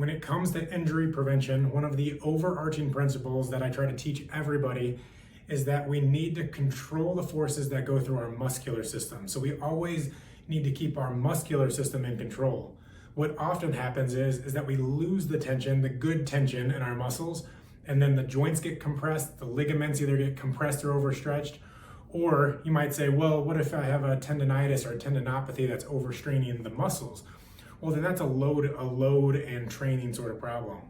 When it comes to injury prevention, one of the overarching principles that I try to teach everybody is that we need to control the forces that go through our muscular system. So we always need to keep our muscular system in control. What often happens is that we lose the tension, the good tension in our muscles, and then the joints get compressed, the ligaments either get compressed or overstretched, or you might say, well, what if I have a tendonitis or a tendinopathy that's overstraining the muscles? Well, then that's a load and training sort of problem.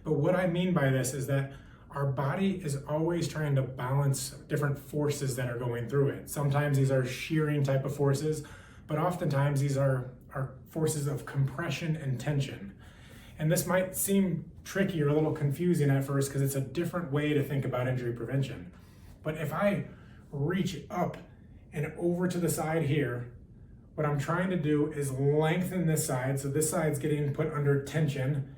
But what I mean by this is that our body is always trying to balance different forces that are going through it. Sometimes these are shearing type of forces, but oftentimes these are forces of compression and tension. And this might seem tricky or a little confusing at first because it's a different way to think about injury prevention. But if I reach up and over to the side here, what I'm trying to do is lengthen this side. So this side's getting put under tension,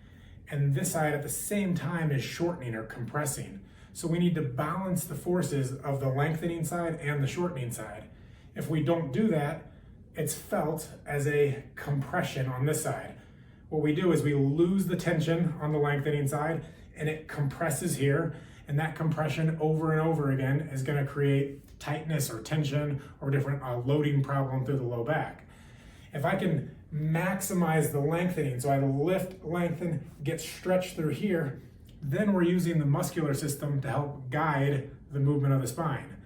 and this side at the same time is shortening or compressing. So we need to balance the forces of the lengthening side and the shortening side. If we don't do that, it's felt as a compression on this side. What we do is we lose the tension on the lengthening side and it compresses here, and that compression over and over again is going to create tightness or tension or different loading problem through the low back. If I can maximize the lengthening, so I lift, lengthen, get stretched through here, then we're using the muscular system to help guide the movement of the spine.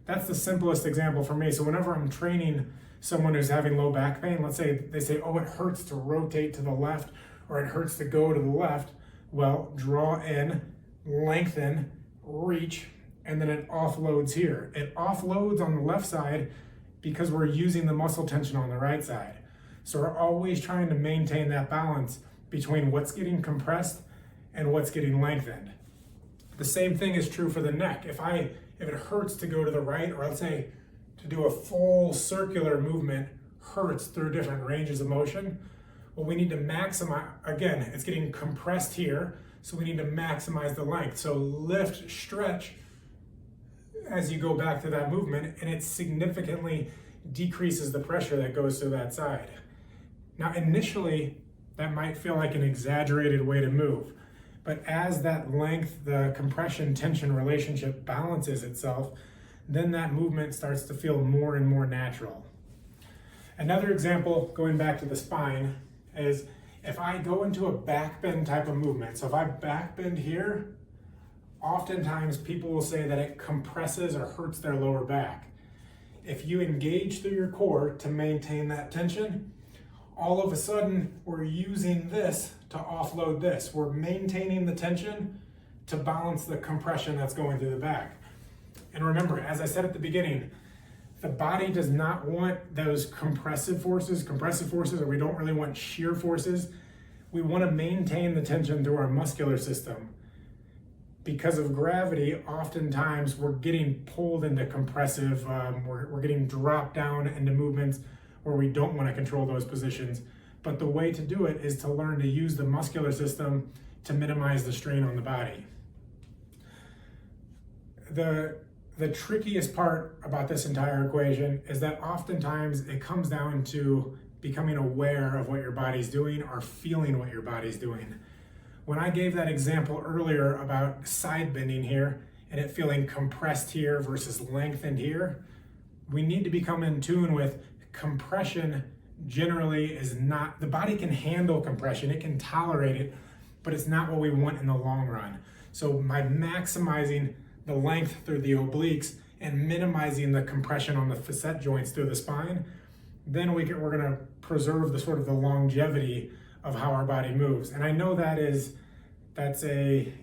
That's the simplest example for me. So whenever I'm training someone who's having low back pain, let's say they say, oh, it hurts to rotate to the left or it hurts to go to the left. Well, draw in, lengthen, reach, and then it offloads here. It offloads on the left side because we're using the muscle tension on the right side. So we're always trying to maintain that balance between what's getting compressed and what's getting lengthened. The same thing is true for the neck. If it hurts to go to the right, or let's say to do a full circular movement hurts through different ranges of motion, well, we need to maximize, again, it's getting compressed here, so we need to maximize the length. So lift, stretch as you go back to that movement, and it significantly decreases the pressure that goes through that side. Now, initially, that might feel like an exaggerated way to move, but as that length, the compression-tension relationship balances itself, then that movement starts to feel more and more natural. Another example, going back to the spine, is if I go into a back bend type of movement. So if I back bend here, oftentimes people will say that it compresses or hurts their lower back. If you engage through your core to maintain that tension, all of a sudden we're using this to offload this. We're maintaining the tension to balance the compression that's going through the back. And remember, as I said at the beginning, the body does not want those compressive forces, or we don't really want shear forces. We want to maintain the tension through our muscular system. Because of gravity, oftentimes we're getting pulled into compressive, we're getting dropped down into movements where we don't want to control those positions. But the way to do it is to learn to use the muscular system to minimize the strain on the body. The trickiest part about this entire equation is that oftentimes it comes down to becoming aware of what your body's doing or feeling what your body's doing. When I gave that example earlier about side bending here and it feeling compressed here versus lengthened here, we need to become in tune with compression. Generally is not, the body can handle compression, it can tolerate it, but it's not what we want in the long run. So by maximizing the length through the obliques and minimizing the compression on the facet joints through the spine, then we're going to preserve the sort of the longevity of how our body moves. And I know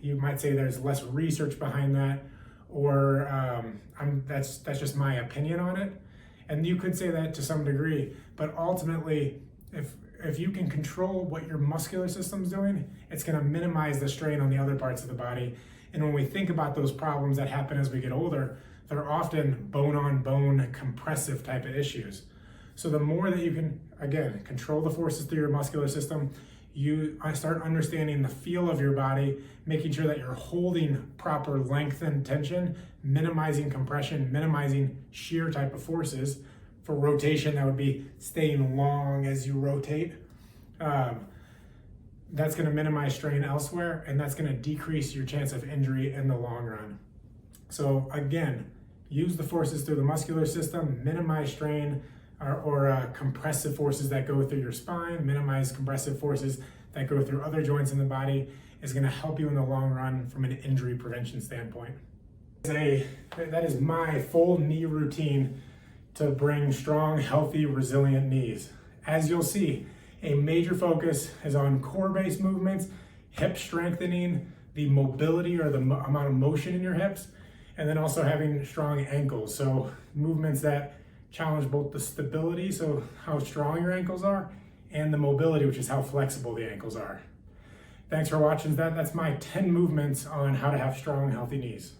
you might say there's less research behind that, or that's just my opinion on it. And you could say that to some degree, but ultimately, if you can control what your muscular system's doing, it's going to minimize the strain on the other parts of the body. And when we think about those problems that happen as we get older, they're often bone-on-bone compressive type of issues. So the more that you can, again, control the forces through your muscular system, you start understanding the feel of your body, making sure that you're holding proper length and tension, minimizing compression, minimizing shear type of forces. For rotation, that would be staying long as you rotate. that's going to minimize strain elsewhere, and that's going to decrease your chance of injury in the long run. So again, use the forces through the muscular system, minimize strain or compressive forces that go through your spine, minimize compressive forces that go through other joints in the body, is going to help you in the long run from an injury prevention standpoint. That is my full knee routine to bring strong, healthy, resilient knees. As you'll see, a major focus is on core-based movements, hip strengthening, the mobility or the amount of motion in your hips, and then also having strong ankles. So movements that challenge both the stability, so how strong your ankles are, and the mobility, which is how flexible the ankles are. Thanks for watching that. That's my 10 movements on how to have strong, healthy knees.